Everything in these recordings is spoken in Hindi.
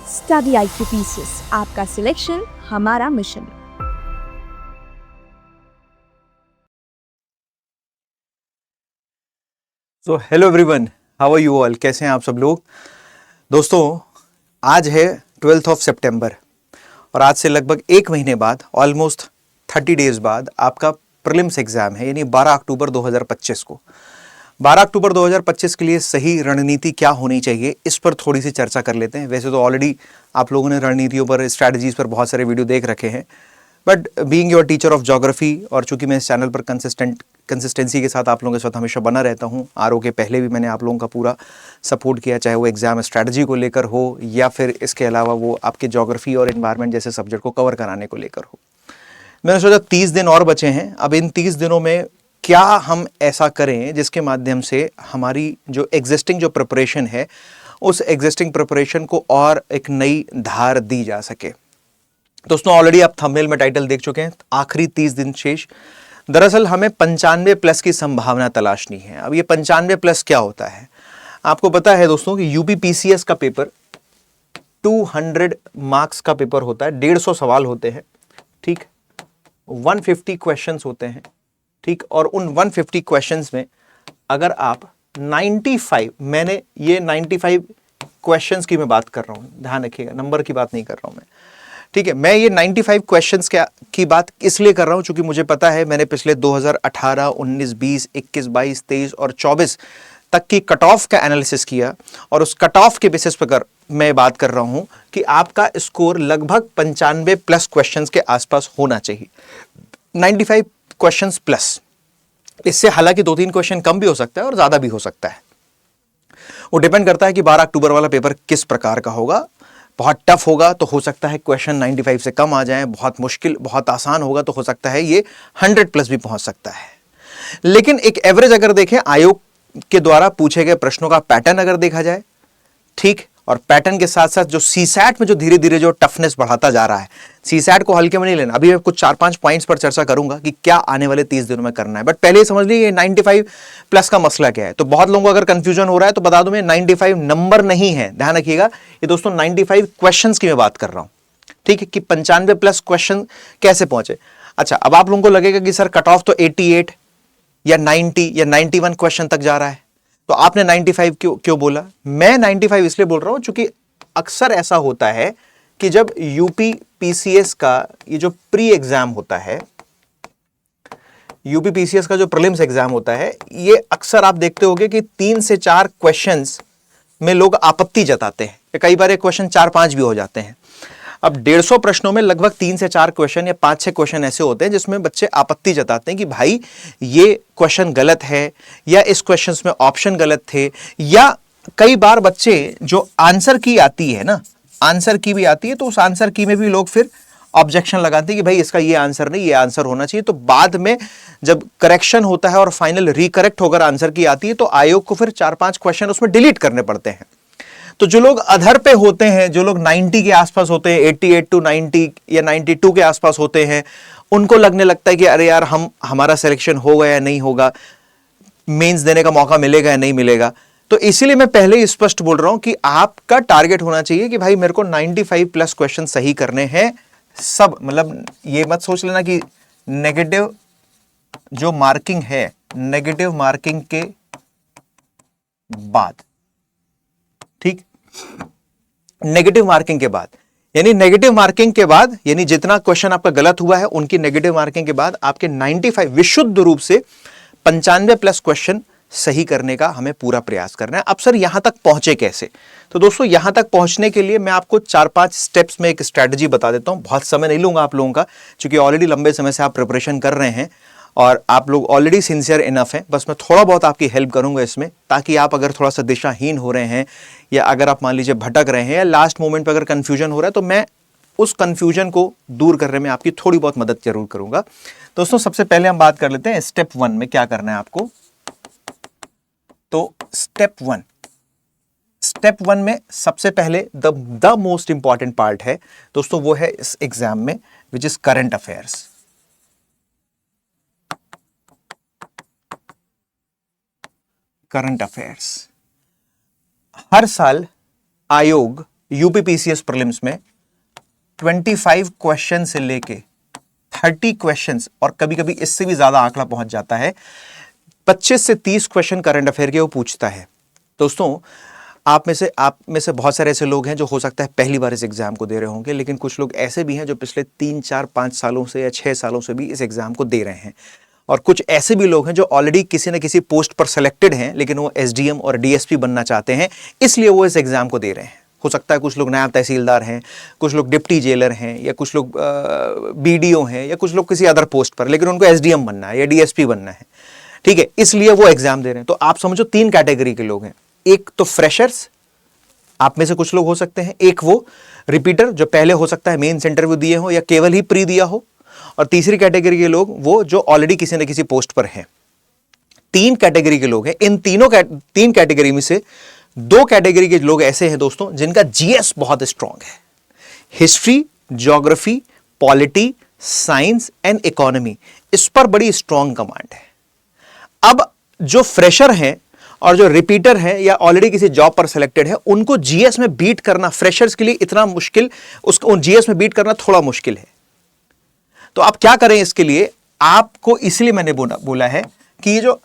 स्टडी IQ पीसेस, आपका सिलेक्शन हमारा मिशन। So hello everyone, how are you all? कैसे हैं आप सब लोग? दोस्तों, आज है 12th ऑफ सितंबर और आज से लगभग एक महीने बाद, ऑलमोस्ट 30 डेज बाद आपका प्रीलिम्स एग्जाम है, यानी 12 अक्टूबर 2025 को। 12 अक्टूबर 2025 के लिए सही रणनीति क्या होनी चाहिए, इस पर थोड़ी सी चर्चा कर लेते हैं। वैसे तो ऑलरेडी आप लोगों ने रणनीतियों पर, स्ट्रैटेजीज पर बहुत सारे वीडियो देख रखे हैं, but being your teacher of geography और चूंकि मैं इस चैनल पर कंसिस्टेंसी के साथ आप लोगों के साथ हमेशा बना रहता हूं, आरओ के पहले भी मैंने आप लोगों का पूरा सपोर्ट किया, चाहे वो एग्जाम स्ट्रैटेजी को लेकर हो या फिर इसके अलावा वो आपके ज्योग्राफी और एनवायरनमेंट जैसे सब्जेक्ट को कवर कराने को लेकर हो। मैंने सोचा 30 दिन और बचे हैं। अब इन 30 दिनों में क्या हम ऐसा करें जिसके माध्यम से हमारी जो एग्जिस्टिंग जो प्रिपरेशन है, उस एग्जिस्टिंग प्रिपरेशन को और एक नई धार दी जा सके। दोस्तों, ऑलरेडी आप थंबनेल में टाइटल देख चुके हैं, आखिरी 30 दिन शेष। दरअसल हमें 95 प्लस की संभावना तलाशनी है। अब ये 95 प्लस क्या होता है? आपको पता है दोस्तों कि यूपी पीसीएस का पेपर 200 मार्क्स का पेपर होता है, 150 सवाल होते हैं, ठीक, 150 क्वेश्चंस होते हैं, ठीक, और उन 150 क्वेश्चंस में अगर आप 95, मैंने ये 95 क्वेश्चंस की मैं बात कर रहा हूं, ध्यान रखिएगा, नंबर की बात नहीं कर रहा हूं मैं, ठीक है। मैं ये 95 क्वेश्चंस की बात इसलिए कर रहा हूं क्योंकि मुझे पता है मैंने पिछले 2018, 19, 20, 21, 22, 23 और 24 तक की कट ऑफ का एनालिसिस किया और उस कट ऑफ के बेसिस पर मैं बात कर रहा हूं कि आपका स्कोर लगभग 95 प्लस क्वेश्चंस के आसपास होना चाहिए, 95 क्वेश्चंस प्लस। इससे हालांकि 2-3 क्वेश्चन कम भी हो सकता है और ज्यादा भी हो सकता है। वो डिपेंड करता है कि 12 अक्टूबर वाला पेपर किस प्रकार का होगा। बहुत टफ होगा तो हो सकता है क्वेश्चन 95 से कम आ जाएं, बहुत मुश्किल, बहुत आसान होगा तो हो सकता है ये 100 प्लस भी पहुंच सकता है। लेकिन एक एवरेज अगर देखें, आयोग के द्वारा पूछे गए प्रश्नों का पैटर्न अगर देखा जाए, ठीक, और पैटर्न के साथ साथ जो सीसैट में जो धीरे धीरे जो टफनेस बढ़ाता जा रहा है, सीसैट को हल्के में नहीं लेना। अभी मैं कुछ 4-5 पॉइंट्स पर चर्चा करूंगा कि क्या आने वाले 30 दिनों में करना है, बट पहले समझ लीजिए 95 प्लस का मसला क्या है। तो बहुत लोगों को अगर कंफ्यूजन हो रहा है तो बता दूं, मैं 95 नंबर नहीं है, ध्यान रखिएगा। ये दोस्तों 95 क्वेश्चंस की मैं बात कर रहा हूं, ठीक है, कि 95 प्लस क्वेश्चन कैसे पहुंचे। अच्छा, अब आप लोगों को लगेगा कि सर कट ऑफ तो 88 या 90 या 91 क्वेश्चन तक जा रहा है, तो आपने 95 क्यों बोला? मैं 95 इसलिए बोल रहा हूं क्योंकि अक्सर ऐसा होता है कि जब यूपी पीसीएस का ये जो प्री एग्जाम होता है, यूपी पीसीएस का जो प्रीलिम्स एग्जाम होता है, ये अक्सर आप देखते होंगे कि 3 से 4 क्वेश्चंस में लोग आपत्ति जताते हैं। कई बार एक क्वेश्चन 4-5 भी हो जाते हैं। अब 150 प्रश्नों में लगभग 3 से 4 क्वेश्चन या 5-6 क्वेश्चन ऐसे होते हैं जिसमें बच्चे आपत्ति जताते हैं कि भाई ये क्वेश्चन गलत है, या इस क्वेश्चन में ऑप्शन गलत थे, या कई बार बच्चे जो आंसर की आती है ना, आंसर की भी आती है, तो उस आंसर की में भी लोग फिर ऑब्जेक्शन लगाते हैं कि भाई इसका ये आंसर नहीं, ये आंसर होना चाहिए। तो बाद में जब करेक्शन होता है और फाइनल रिकरेक्ट होकर आंसर की आती है, तो आयोग को फिर 4-5 क्वेश्चन उसमें डिलीट करने पड़ते हैं। तो जो लोग अधर पे होते हैं, जो लोग 90 के आसपास होते हैं, 88 टू 90 या 92 के आसपास होते हैं, उनको लगने लगता है कि अरे यार, हमारा सिलेक्शन होगा या नहीं होगा, मेंस देने का मौका मिलेगा या नहीं मिलेगा। तो इसीलिए मैं पहले ही स्पष्ट बोल रहा हूं कि आपका टारगेट होना चाहिए कि भाई मेरे को 95 प्लस क्वेश्चन सही करने हैं। सब, मतलब ये मत सोच लेना कि नेगेटिव जो मार्किंग है, नेगेटिव मार्किंग के बाद, ठीक, नेगेटिव मार्किंग के बाद, यानी नेगेटिव मार्किंग के बाद, यानी जितना क्वेश्चन आपका गलत हुआ है उनकी नेगेटिव मार्किंग के बाद आपके 95 विशुद्ध रूप से 95 प्लस क्वेश्चन सही करने का हमें पूरा प्रयास करना है। अब सर यहां तक पहुंचे कैसे? तो दोस्तों, यहां तक पहुंचने के लिए मैं आपको 4-5 स्टेप्स में एक स्ट्रेटजी बता देता हूं। बहुत समय नहीं लूंगा आप लोगों का, क्योंकि ऑलरेडी लंबे समय से आप प्रिपरेशन कर रहे हैं और आप लोग ऑलरेडी सिंसियर इनफ हैं। बस मैं थोड़ा बहुत आपकी हेल्प करूंगा इसमें, ताकि आप अगर थोड़ा सा दिशाहीन हो रहे हैं, या अगर आप मान लीजिए भटक रहे हैं, या लास्ट मोमेंट पर अगर कंफ्यूजन हो रहा है, तो मैं उस कंफ्यूजन को दूर करने में आपकी थोड़ी बहुत मदद जरूर करूंगा। दोस्तों, सबसे पहले हम बात कर लेते हैं स्टेप 1 में क्या करना है आपको। तो स्टेप वन में सबसे पहले द मोस्ट इंपॉर्टेंट पार्ट है दोस्तों, वो है इस एग्जाम में, which is current affairs. Current affairs हर साल आयोग यूपीपीसीएस प्रीलिम्स में 25 क्वेश्चन से लेके 30 क्वेश्चंस, और कभी कभी इससे भी ज्यादा आंकड़ा पहुंच जाता है, 25 से 30 क्वेश्चन करंट अफेयर के वो पूछता है। दोस्तों, आप में से बहुत सारे ऐसे लोग हैं जो हो सकता है पहली बार इस एग्जाम को दे रहे होंगे, लेकिन कुछ लोग ऐसे भी हैं जो पिछले 3, 4, 5 सालों से या 6 सालों से भी इस एग्जाम को दे रहे हैं, और कुछ ऐसे भी लोग हैं जो ऑलरेडी किसी न किसी पोस्ट पर सेलेक्टेड हैं, लेकिन वो एसडीएम और डीएसपी बनना चाहते हैं, इसलिए वो इस एग्जाम को दे रहे हैं। हो सकता है कुछ लोग नायब तहसीलदार हैं, कुछ लोग डिप्टी जेलर हैं, या कुछ लोग बीडीओ हैं, या कुछ लोग किसी अदर पोस्ट पर, लेकिन उनको एसडीएम बनना है या डीएसपी बनना है, ठीक है, इसलिए वो एग्जाम दे रहे हैं। तो आप समझो 3 कैटेगरी के लोग हैं। एक तो फ्रेशर्स, आप में से कुछ लोग हो सकते हैं, एक वो रिपीटर जो पहले हो सकता है मेंस इंटरव्यू दिए हो या केवल ही प्री दिया हो, और तीसरी कैटेगरी के लोग वो जो ऑलरेडी किसी न किसी पोस्ट पर हैं। 3 कैटेगरी के लोग हैं। इन 3 कैटेगरी में से 2 कैटेगरी के लोग ऐसे हैं दोस्तों जिनका जीएस बहुत स्ट्रांग है। History, geography, polity, science and economy, इस पर बड़ी स्ट्रांग कमांड है। अब जो फ्रेशर हैं और जो रिपीटर हैं या ऑलरेडी किसी जॉब पर सिलेक्टेड है, उनको जीएस में बीट करना फ्रेशर्स के लिए इतना मुश्किल, उसको जीएस में बीट करना थोड़ा मुश्किल है। तो आप क्या करें इसके लिए? आपको इसलिए मैंने बोला है कि ये जो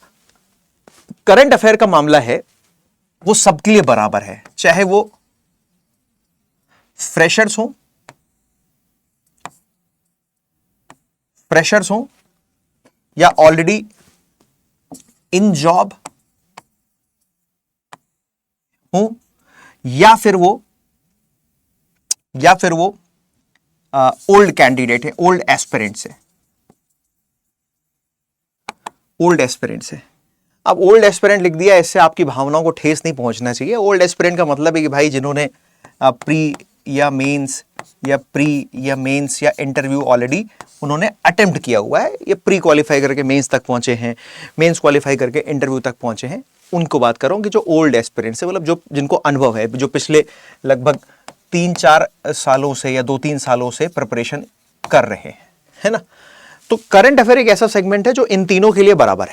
करंट अफेयर का मामला है वो सबके लिए बराबर है, चाहे वो फ्रेशर्स हो या ऑलरेडी इन जॉब हो, या फिर वो ओल्ड कैंडिडेट है, ओल्ड एस्पिरेंट्स है। अब ओल्ड एस्पिरेंट लिख दिया, इससे आपकी भावनाओं को ठेस नहीं पहुंचना चाहिए। ओल्ड एस्पिरेंट का मतलब है कि भाई जिन्होंने प्री या मेंस या इंटरव्यू ऑलरेडी उन्होंने अटेम्प्ट किया हुआ है, ये प्री क्वालिफाई करके मेंस तक पहुंचे हैं, मेंस क्वालिफाई करके इंटरव्यू तक पहुंचे हैं, उनको बात कर रहा हूं कि जो ओल्ड एस्पिरेंट्स है, मतलब जो जिनको अनुभव है, जो पिछले लगभग 3-4 सालों से या 2-3 सालों से प्रिपरेशन कर रहे हैं, है ना। तो करंट अफेयर एक ऐसा सेगमेंट है जो इन तीनों के लिए बराबर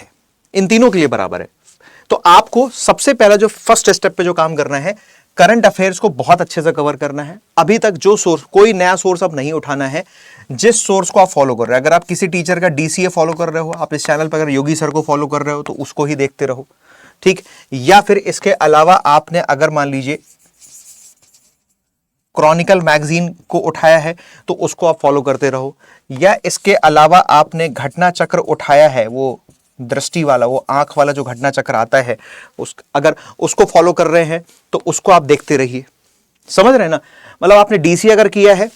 है, तो आपको सबसे पहला जो फर्स्ट स्टेप पे जो काम करना है, करंट अफेयर्स को बहुत अच्छे से कवर करना है। अभी तक जो सोर्स, कोई नया सोर्स अब नहीं उठाना है, जिस सोर्स को आप फॉलो कर रहे हैं। अगर आप किसी टीचर का डीसीए फॉलो कर रहे हो, आप इस चैनल पर अगर योगी सर को फॉलो कर रहे हो तो उसको ही देखते रहो, ठीक। या फिर इसके अलावा आपने अगर मान लीजिए क्रॉनिकल मैगजीन को उठाया है तो उसको आप फॉलो करते रहो, या इसके अलावा आपने घटना चक्र उठाया है, वो दृष्टि वाला, वो आंख वाला जो घटना चक्र आता है, अगर उसको फॉलो कर रहे हैं तो उसको आप देखते रहिए। समझ रहे हैं ना, मतलब आपने डीसी अगर किया है,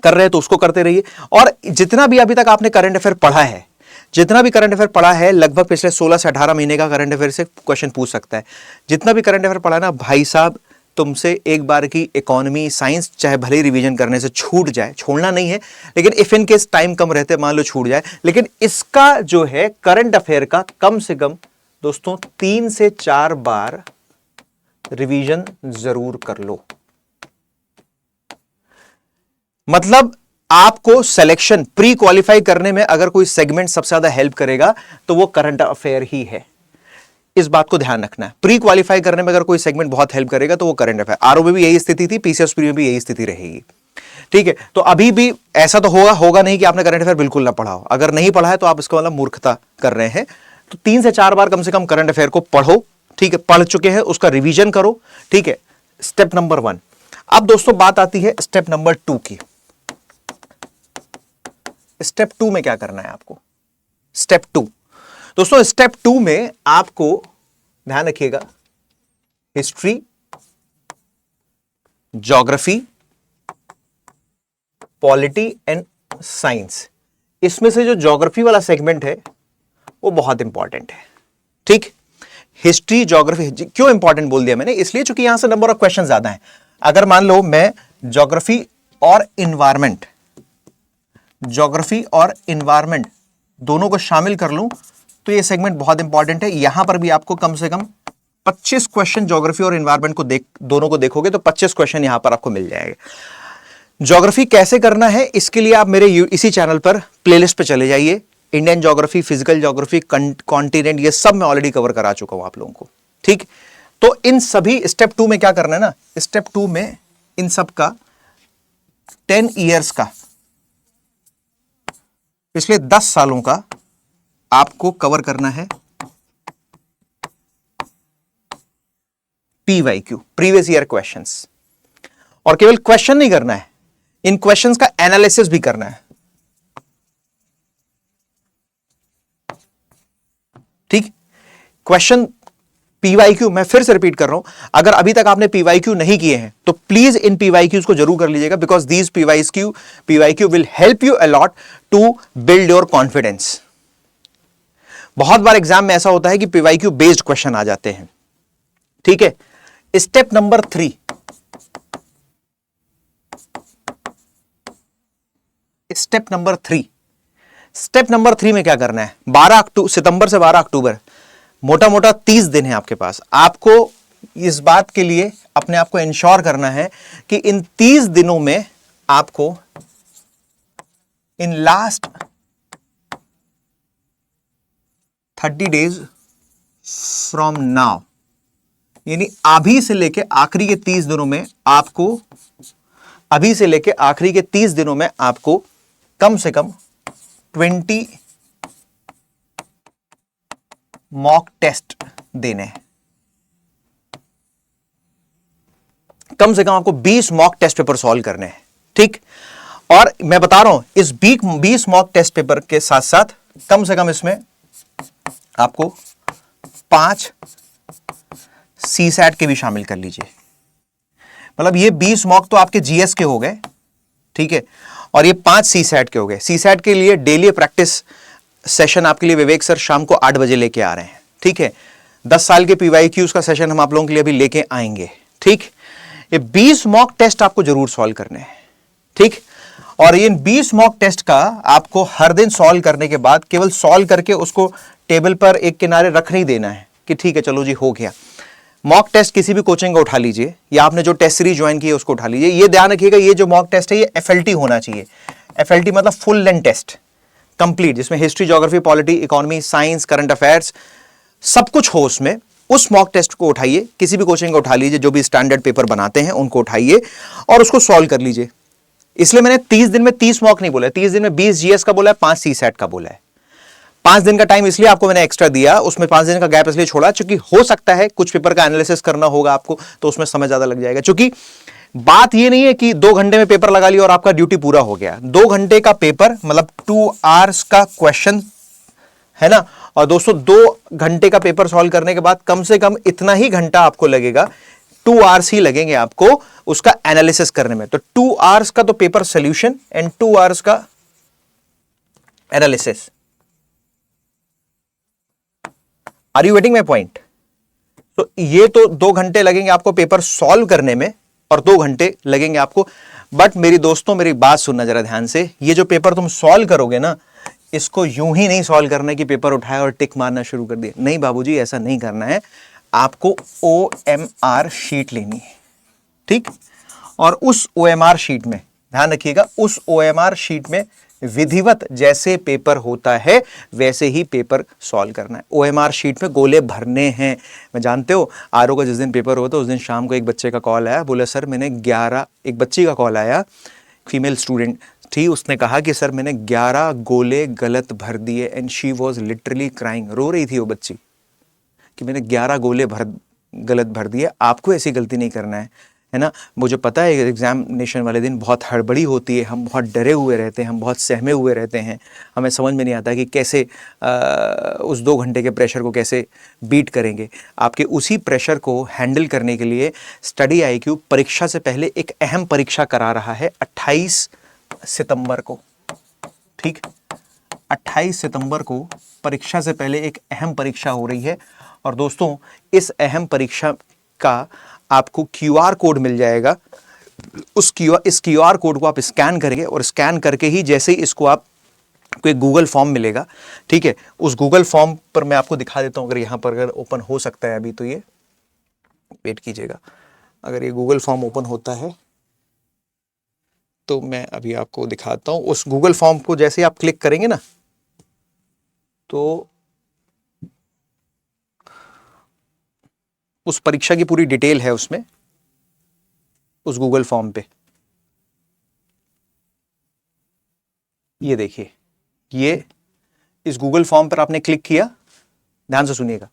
कर रहे हैं तो उसको करते रहिए। और जितना भी अभी तक आपने करंट अफेयर पढ़ा है, लगभग पिछले 16 से 18 महीने का करंट अफेयर से क्वेश्चन पूछ सकता है। जितना भी करंट अफेयर पढ़ा है ना भाई साहब, तुमसे एक बार की इकोनॉमी, साइंस चाहे भले ही रिवीजन करने से छूट जाए, छोड़ना नहीं है, लेकिन इफ इन केस टाइम कम रहते मान लो छूट जाए, लेकिन इसका जो है करंट अफेयर का कम से कम दोस्तों 3 से 4 बार रिवीजन जरूर कर लो। मतलब आपको सिलेक्शन प्री क्वालिफाई करने में अगर कोई सेगमेंट सबसे ज्यादा हेल्प करेगा तो वो करंट अफेयर ही है। इस बात को ध्यान रखना है। प्री क्वालिफाई करने में अगर कोई सेगमेंट बहुत हेल्प करेगा तो वो करंट अफेयर। आरओ में भी यही स्थिति थी, पीसीएस प्री में भी यही स्थिति रहेगी, ठीक है। तो अभी भी ऐसा तो होगा नहीं कि आपने करंट अफेयर बिल्कुल ना पढ़ा हो। अगर नहीं पढ़ा है तो आप इसका मतलब मूर्खता कर रहे हैं। तो 3 से 4 बार कम से कम करंट अफेयर को पढ़ो, ठीक है। पढ़ चुके हैं उसका रिवीजन करो, ठीक है। Step number 1। अब दोस्तों बात आती है स्टेप नंबर 2 की। स्टेप 2 में क्या करना है आपको? स्टेप 2 दोस्तों, स्टेप 2 में आपको ध्यान रखिएगा, history, geography, polity and science, इसमें से जो ज्योग्राफी वाला सेगमेंट है वो बहुत इंपॉर्टेंट है, ठीक। हिस्ट्री, ज्योग्राफी क्यों इंपॉर्टेंट बोल दिया मैंने? इसलिए चूंकि यहां से नंबर ऑफ क्वेश्चन ज्यादा है। अगर मान लो मैं ज्योग्राफी और इन्वायरमेंट दोनों को शामिल कर लूं तो ये सेगमेंट बहुत इंपॉर्टेंट है। यहां पर भी आपको कम से कम 25 क्वेश्चन ज्योग्राफी और इन्वायरमेंट को दोनों को देखोगे तो 25 क्वेश्चन यहां पर आपको मिल जाएंगे। ज्योग्राफी कैसे करना है इसके लिए आप मेरे इसी चैनल पर प्लेलिस्ट पे चले जाइए। Indian geography, physical geography, continent, ये सब मैं ऑलरेडी कवर करा चुका हूं आप लोगों को, ठीक। तो इन सभी स्टेप 2 में क्या करना है ना, स्टेप 2 में इन सब का 10 ईयर्स का, पिछले 10 सालों का आपको कवर करना है PYQ, प्रीवियस ईयर क्वेश्चंस। और केवल क्वेश्चन नहीं करना है, इन क्वेश्चंस का एनालिसिस भी करना है। ठीक, क्वेश्चन PYQ, मैं फिर से रिपीट कर रहा हूं, अगर अभी तक आपने PYQ नहीं किए हैं तो प्लीज इन PYQs को जरूर कर लीजिएगा, because these PYQ will help you a lot to build your confidence. बहुत बार एग्जाम में ऐसा होता है कि PYQ बेस्ड क्वेश्चन आ जाते हैं। ठीक है, स्टेप नंबर 3, स्टेप नंबर 3 में क्या करना है, 12 सितंबर से 12 अक्टूबर, मोटा मोटा 30 दिन है आपके पास। आपको इस बात के लिए अपने आप को इंश्योर करना है कि इन 30 दिनों में आपको in last 30 days from now, यानी अभी से लेके आखिरी के 30 दिनों में आपको, अभी से लेके आखिरी के 30 दिनों में आपको कम से कम 20 मॉक टेस्ट देने हैं। कम से कम आपको 20 मॉक टेस्ट पेपर सॉल्व करने हैं। ठीक, और मैं बता रहा हूं इस 20 मॉक टेस्ट पेपर के साथ साथ कम से कम इसमें आपको 5 CSAT के भी शामिल कर लीजिए। मतलब ये 20 मॉक तो आपके GS के हो गए, ठीक है, और ये 5 CSAT के हो गए। CSAT के लिए डेली प्रैक्टिस सेशन आपके लिए विवेक सर शाम को 8 बजे लेके आ रहे हैं। ठीक है, 10 साल के PYQs का सेशन हम आप लोगों के लिए अभी लेके आएंगे। ठीक, ये 20 मॉक टेस्ट आपको जरूर सॉल्व करने हैं। ठीक, और इन 20 मॉक टेस्ट का आपको हर दिन सॉल्व करने के बाद केवल सॉल्व करके उसको टेबल पर एक किनारे रख नहीं देना है कि ठीक है चलो जी हो गया। मॉक टेस्ट किसी भी कोचिंग का उठा लीजिए, या आपने जो टेस्ट सीरीज ज्वाइन की है उसको उठा लीजिए। ये ध्यान रखिएगा, ये जो मॉक टेस्ट है ये FLT होना चाहिए। FLT मतलब फुल लेंथ टेस्ट कंप्लीट, जिसमें history, geography, polity, economy, science, current affairs सब कुछ हो उसमें। उस मॉक टेस्ट को उठाइए, किसी भी कोचिंग का उठा लीजिए, जो भी स्टैंडर्ड पेपर बनाते हैं उनको उठाइए और उसको सॉल्व कर लीजिए। इसलिए मैंने 30 दिन में 30 मॉक नहीं बोला है, 30 दिन में 20 GS का बोला है, 5 CSAT का बोला है। 5 दिन का टाइम इसलिए आपको मैंने एक्स्ट्रा दिया, उसमें 5 दिन का गैप इसलिए छोड़ा क्योंकि हो सकता है कुछ पेपर का एनालिसिस करना होगा आपको, तो उसमें समय ज्यादा लग जाएगा। क्योंकि बात ये नहीं है कि 2 घंटे में पेपर लगा लिया और आपका ड्यूटी पूरा हो गया। 2 घंटे का पेपर मतलब 2 आवर्स का क्वेश्चन है ना। और दोस्तों 2 घंटे का पेपर सॉल्व करने के बाद कम से कम इतना ही घंटा आपको लगेगा, 2 आवर्स ही लगेंगे आपको उसका एनालिसिस करने में। तो 2 आवर्स का तो पेपर सोल्यूशन एंड 2 आवर्स का analysis. Are you getting my point? तो ये तो 2 घंटे लगेंगे आपको पेपर सॉल्व करने में और 2 घंटे लगेंगे आपको। बट मेरी दोस्तों मेरी बात सुनना जरा ध्यान से, ये जो पेपर तुम सॉल्व करोगे ना, इसको यूं ही नहीं सॉल्व करना है कि पेपर उठाया और टिक मारना शुरू कर दिया। नहीं बाबूजी, ऐसा नहीं करना है। आपको OMR शीट लेनी है, ठीक, और उस OMR शीट में ध्यान रखिएगा, उस OMR शीट में विधिवत जैसे पेपर होता है वैसे ही पेपर सॉल्व करना है। OMR शीट में गोले भरने हैं। मैं जानते हो आरओ का जिस दिन पेपर हुआ था उस दिन शाम को एक बच्चे का कॉल आया, बोले सर मैंने 11, एक बच्ची का कॉल आया, फीमेल स्टूडेंट थी, उसने कहा कि सर मैंने 11 गोले गलत भर दिए and she was literally crying. रो रही थी वो बच्ची कि मैंने 11 गोले गलत भर दिए। आपको ऐसी गलती नहीं करना है ना। मुझे पता है एग्जामिनेशन वाले दिन बहुत हड़बड़ी होती है, हम बहुत डरे हुए रहते हैं, हम बहुत सहमे हुए रहते हैं, हमें समझ में नहीं आता कि कैसे उस 2 घंटे के प्रेशर को कैसे बीट करेंगे। आपके उसी प्रेशर को हैंडल करने के लिए स्टडी IQ परीक्षा से पहले एक अहम परीक्षा करा रहा है 28 सितंबर को। ठीक, 28 सितंबर को परीक्षा से पहले एक अहम परीक्षा हो रही है। और दोस्तों इस अहम परीक्षा का आपको QR कोड मिल जाएगा। इस QR कोड को आप स्कैन करेंगे और स्कैन करके ही जैसे ही इसको आप को एक गूगल फॉर्म मिलेगा, ठीक है, उस गूगल फॉर्म पर मैं आपको दिखा देता हूं। अगर यहां पर अगर ओपन हो सकता है अभी तो ये वेट कीजिएगा। अगर ये गूगल फॉर्म ओपन होता है तो मैं अभी आपको दिखाता हूं। उस गूगल फॉर्म को जैसे ही आप क्लिक करेंगे ना तो उस परीक्षा की पूरी डिटेल है उसमें। उस गूगल फॉर्म पे। ये देखिए, ये इस गूगल फॉर्म पर आपने क्लिक किया, ध्यान से सुनिएगा,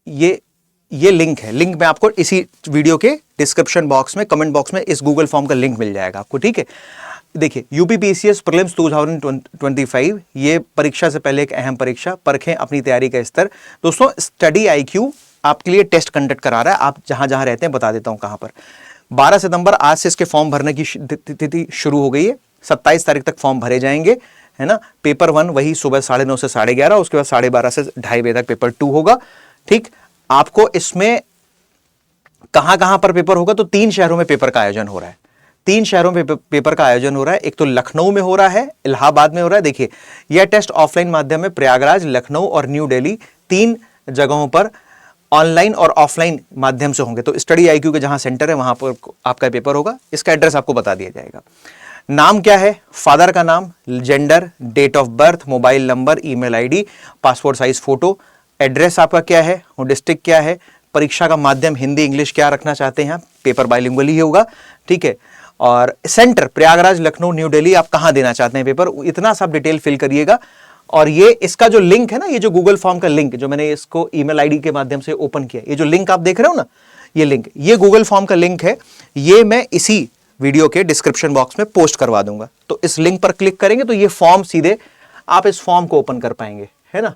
ये लिंक है। लिंक मैं आपको इसी वीडियो के डिस्क्रिप्शन बॉक्स में, कमेंट बॉक्स में इस गूगल फॉर्म का लिंक मिल जाएगा आपको, ठीक है। देखिए, यूपीपीसीएस प्रीलिम्स 2025, ये परीक्षा से पहले एक अहम परीक्षा, परखें अपनी तैयारी का स्तर। दोस्तों, स्टडी आईक्यू आपके लिए टेस्ट कंडक्ट करा रहा है। आप जहां जहां रहते हैं बता देता हूं कहां पर। 12 सितंबर आज से इसके फॉर्म भरने की तिथि शुरू हो गई है। 27 तारीख तक फॉर्म भरे जाएंगे, है ना। पेपर 1 वही सुबह 9:30 से 11:30, उसके बाद 12:30 से 2:30 बजे तक पेपर 2 होगा, ठीक। आपको इसमें कहां कहां पर पेपर होगा, तो 3 शहरों में पेपर का आयोजन हो रहा है। 3 शहरों में पेपर का आयोजन हो रहा है। एक तो लखनऊ में हो रहा है, इलाहाबाद में हो रहा है। देखिए, यह टेस्ट ऑफलाइन माध्यम में प्रयागराज, लखनऊ और न्यू दिल्ली 3 जगहों पर ऑनलाइन और ऑफलाइन माध्यम से होंगे। तो स्टडी आईक्यू के जहां सेंटर है वहां पर आपका पेपर होगा। इसका एड्रेस आपको बता दिया जाएगा। नाम क्या है, फादर का नाम, gender, date of birth, mobile number, email ID, passport size photo, address आपका क्या है, डिस्ट्रिक्ट क्या है, परीक्षा का माध्यम हिंदी इंग्लिश क्या रखना चाहते हैं, पेपर बाइलिंगुअल ही होगा, ठीक है। और सेंटर प्रयागराज, लखनऊ, न्यू दिल्ली, आप कहां देना चाहते हैं पेपर, इतना सब डिटेल फिल करिएगा। और ये इसका जो लिंक है ना, ये जो गूगल फॉर्म का लिंक जो मैंने इसको ईमेल आईडी के माध्यम से ओपन किया, ये जो लिंक आप देख रहे हो ना, ये लिंक, ये गूगल फॉर्म का लिंक है। ये मैं इसी वीडियो के डिस्क्रिप्शन बॉक्स में पोस्ट करवा दूंगा। तो इस लिंक पर क्लिक करेंगे तो ये फॉर्म सीधे आप इस फॉर्म को ओपन कर पाएंगे, है ना।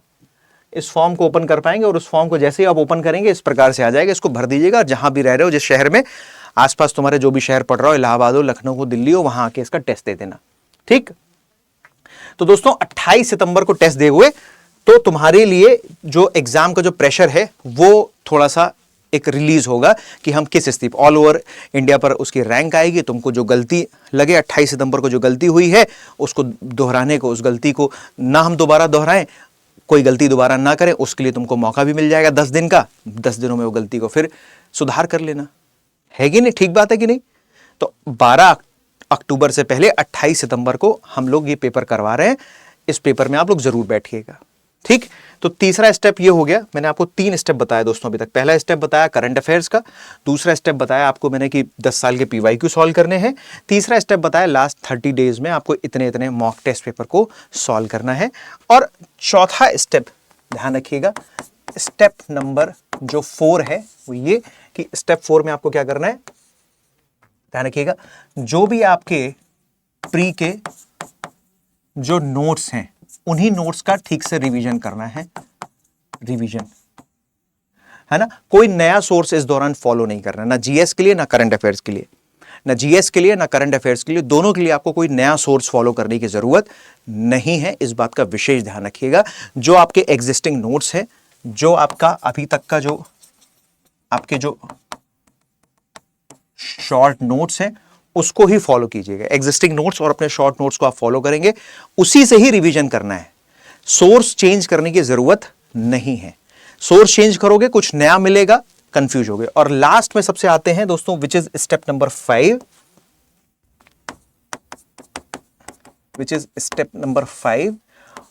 इस फॉर्म को ओपन कर पाएंगे और उस फॉर्म को जैसे ही आप ओपन करेंगे इस प्रकार से आ जाएगा। इसको भर दीजिएगा। जहां भी रह रहे हो, जिस शहर में आसपास तुम्हारे जो भी शहर पड़ रहा हो, इलाहाबाद हो, लखनऊ हो, दिल्ली हो, वहां आके इसका टेस्ट दे देना, ठीक। तो दोस्तों, 28 सितंबर को टेस्ट दे हुए तो तुम्हारे लिए जो एग्जाम का जो प्रेशर है वो थोड़ा सा एक रिलीज होगा कि हम किस स्थिति, ऑल ओवर इंडिया पर उसकी रैंक आएगी। तुमको जो गलती लगे 28 सितंबर को जो गलती हुई है उसको दोहराने को, उस गलती को ना हम दोबारा दोहराएं, कोई गलती दोबारा ना करें, उसके लिए तुमको मौका भी मिल जाएगा 10 दिन का। 10 दिनों में वो गलती को फिर सुधार कर लेना है कि नहीं, ठीक बात है कि नहीं। तो 12 अक्टूबर से पहले 28 सितंबर को हम लोग ये पेपर करवा रहे हैं। इस पेपर में आप लोग जरूर बैठिएगा, ठीक। तो तीसरा स्टेप ये हो गया। मैंने आपको 3 स्टेप बताया दोस्तों अभी तक। पहला स्टेप बताया करंट अफेयर्स का, दूसरा स्टेप बताया आपको मैंने कि 10 साल के पीवाईक्यू सॉल्व करने हैं, तीसरा स्टेप बताया लास्ट 30 डेज में आपको इतने इतने मॉक टेस्ट पेपर को सॉल्व करना है। और चौथा स्टेप ध्यान रखिएगा, स्टेप नंबर जो 4 है वो ये कि स्टेप 4 में आपको क्या करना है, ध्यान रखिएगा, जो भी आपके प्री के जो नोट्स हैं उन्हीं नोट्स का ठीक से रिवीजन करना है। रिवीजन, है ना। कोई नया सोर्स इस दौरान फॉलो नहीं करना, ना जीएस के लिए ना करंट अफेयर्स के लिए, ना जीएस के लिए ना करंट अफेयर्स के लिए, दोनों के लिए आपको कोई नया सोर्स फॉलो करने की जरूरत नहीं है। इस बात का विशेष ध्यान रखिएगा। जो आपके एग्जिस्टिंग नोट्स हैं, जो आपका अभी तक का जो आपके जो शॉर्ट नोट्स हैं उसको ही फॉलो कीजिएगा। एग्जिस्टिंग नोट्स और अपने शॉर्ट नोट्स को आप फॉलो करेंगे, उसी से ही रिवीजन करना है। सोर्स चेंज करने की जरूरत नहीं है। सोर्स चेंज करोगे कुछ नया मिलेगा, कंफ्यूज होगे। और लास्ट में सबसे आते हैं दोस्तों, which is step number 5, which is step number 5।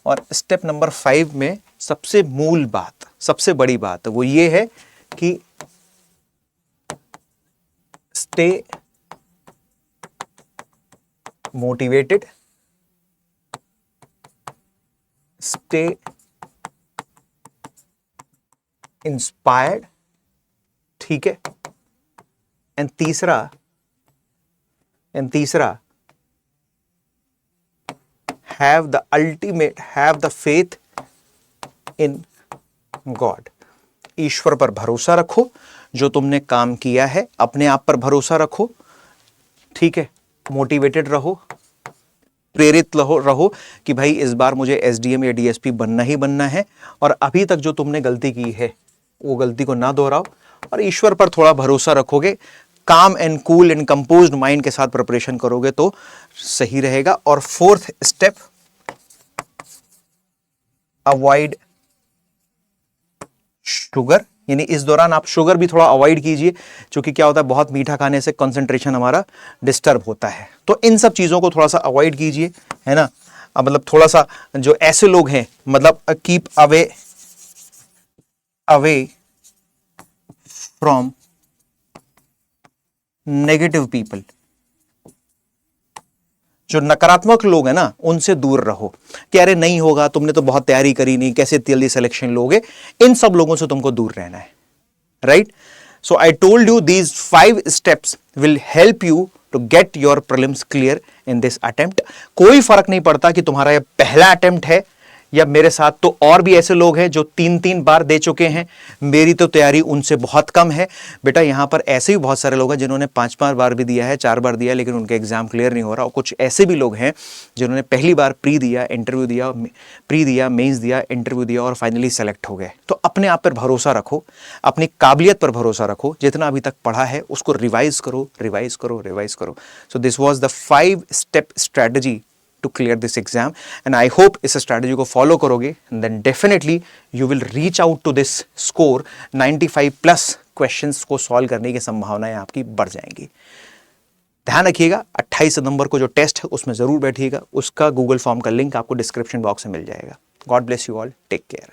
और स्टेप नंबर 5 में सबसे मूल बात, सबसे बड़ी बात वो ये है कि स्टे मोटिवेटेड, स्टे इंस्पायर्ड, ठीक है। एंड तीसरा have the faith in God. ईश्वर पर भरोसा रखो। जो तुमने काम किया है अपने आप पर भरोसा रखो, ठीक है। मोटिवेटेड रहो, प्रेरित रहो कि भाई इस बार मुझे एसडीएम या डीएसपी बनना ही बनना है। और अभी तक जो तुमने गलती की है वो गलती को ना दोहराओ और ईश्वर पर थोड़ा भरोसा रखोगे, काम and cool and composed mind के साथ प्रिपरेशन करोगे तो सही रहेगा। और 4th स्टेप, अवॉइड शुगर, यानी इस दौरान आप शुगर भी थोड़ा अवॉइड कीजिए, क्योंकि क्या होता है बहुत मीठा खाने से कंसंट्रेशन हमारा डिस्टर्ब होता है। तो इन सब चीजों को थोड़ा सा अवॉइड कीजिए, है ना। मतलब थोड़ा सा जो ऐसे लोग हैं, मतलब keep away from negative people, जो नकारात्मक लोग हैं ना, उनसे दूर रहो कि अरे नहीं होगा, तुमने तो बहुत तैयारी करी नहीं, कैसे जल्दी सिलेक्शन लोगे। इन सब लोगों से तुमको दूर रहना है, right. So I told you these 5 steps will help you to get your prelims clear in this attempt. कोई फर्क नहीं पड़ता कि तुम्हारा यह पहला अटेम्प्ट है या मेरे साथ तो और भी ऐसे लोग हैं जो 3-3 बार दे चुके हैं, मेरी तो तैयारी उनसे बहुत कम है। बेटा यहां पर ऐसे भी बहुत सारे लोग हैं जिन्होंने 5-5 बार भी दिया है, 4 बार दिया, लेकिन उनके एग्जाम क्लियर नहीं हो रहा। और कुछ ऐसे भी लोग हैं जिन्होंने पहली बार प्री दिया, इंटरव्यू दिया, प्री दिया, मेंस दिया, इंटरव्यू दिया और फाइनली सेलेक्ट हो गए। तो अपने आप पर भरोसा रखो, अपनी काबिलियत पर भरोसा रखो, जितना अभी तक पढ़ा है उसको रिवाइज करो, रिवाइज करो, रिवाइज करो। So this was the 5 step strategy to clear this exam, and I hope इस strategy को follow करोगे, then definitely you will reach out to this score 95 plus questions को solve करने की संभावनाएं आपकी बढ़ जाएंगी। ध्यान रखिएगा 28 नवंबर को जो टेस्ट है उसमें जरूर बैठिएगा, उसका गूगल फॉर्म का लिंक आपको डिस्क्रिप्शन बॉक्स में मिल जाएगा। God bless you all, take care.